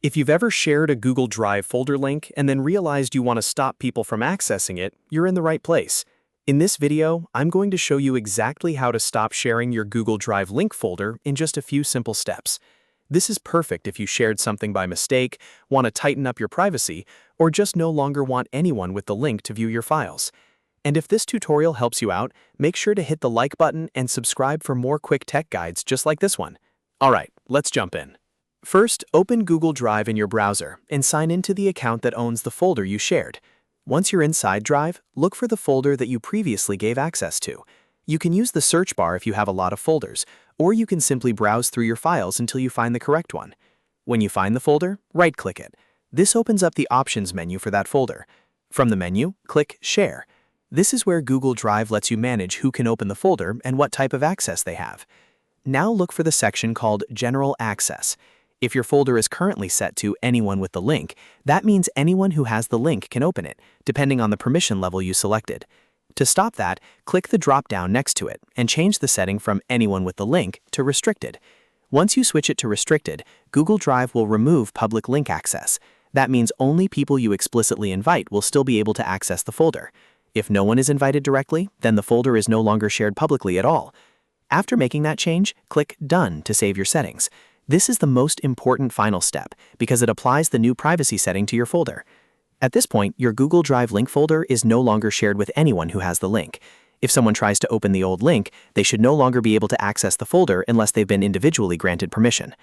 If you've ever shared a Google Drive folder link and then realized you want to stop people from accessing it, you're in the right place. In this video, I'm going to show you exactly how to stop sharing your Google Drive link folder in just a few simple steps. This is perfect if you shared something by mistake, want to tighten up your privacy, or just no longer want anyone with the link to view your files. And if this tutorial helps you out, make sure to hit the like button and subscribe for more quick tech guides just like this one. Alright, let's jump in. First, open Google Drive in your browser and sign into the account that owns the folder you shared. Once you're inside Drive, look for the folder that you previously gave access to. You can use the search bar if you have a lot of folders, or you can simply browse through your files until you find the correct one. When you find the folder, right-click it. This opens up the Options menu for that folder. From the menu, click Share. This is where Google Drive lets you manage who can open the folder and what type of access they have. Now look for the section called General Access. If your folder is currently set to Anyone with the link, that means anyone who has the link can open it, depending on the permission level you selected. To stop that, click the drop-down next to it and change the setting from Anyone with the link to Restricted. Once you switch it to Restricted, Google Drive will remove public link access. That means only people you explicitly invite will still be able to access the folder. If no one is invited directly, then the folder is no longer shared publicly at all. After making that change, click Done to save your settings. This is the most important final step because it applies the new privacy setting to your folder. At this point, your Google Drive link folder is no longer shared with anyone who has the link. If someone tries to open the old link, they should no longer be able to access the folder unless they've been individually granted permission.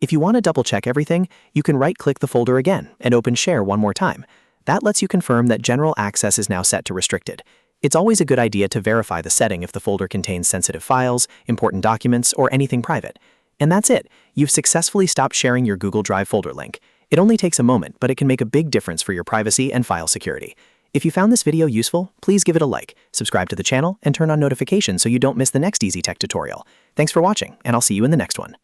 If you want to double-check everything, you can right-click the folder again and open Share one more time. That lets you confirm that general access is now set to Restricted. It's always a good idea to verify the setting if the folder contains sensitive files, important documents, or anything private. And that's it. You've successfully stopped sharing your Google Drive folder link. It only takes a moment, but it can make a big difference for your privacy and file security. If you found this video useful, please give it a like, subscribe to the channel, and turn on notifications so you don't miss the next easy tech tutorial. Thanks for watching, and I'll see you in the next one.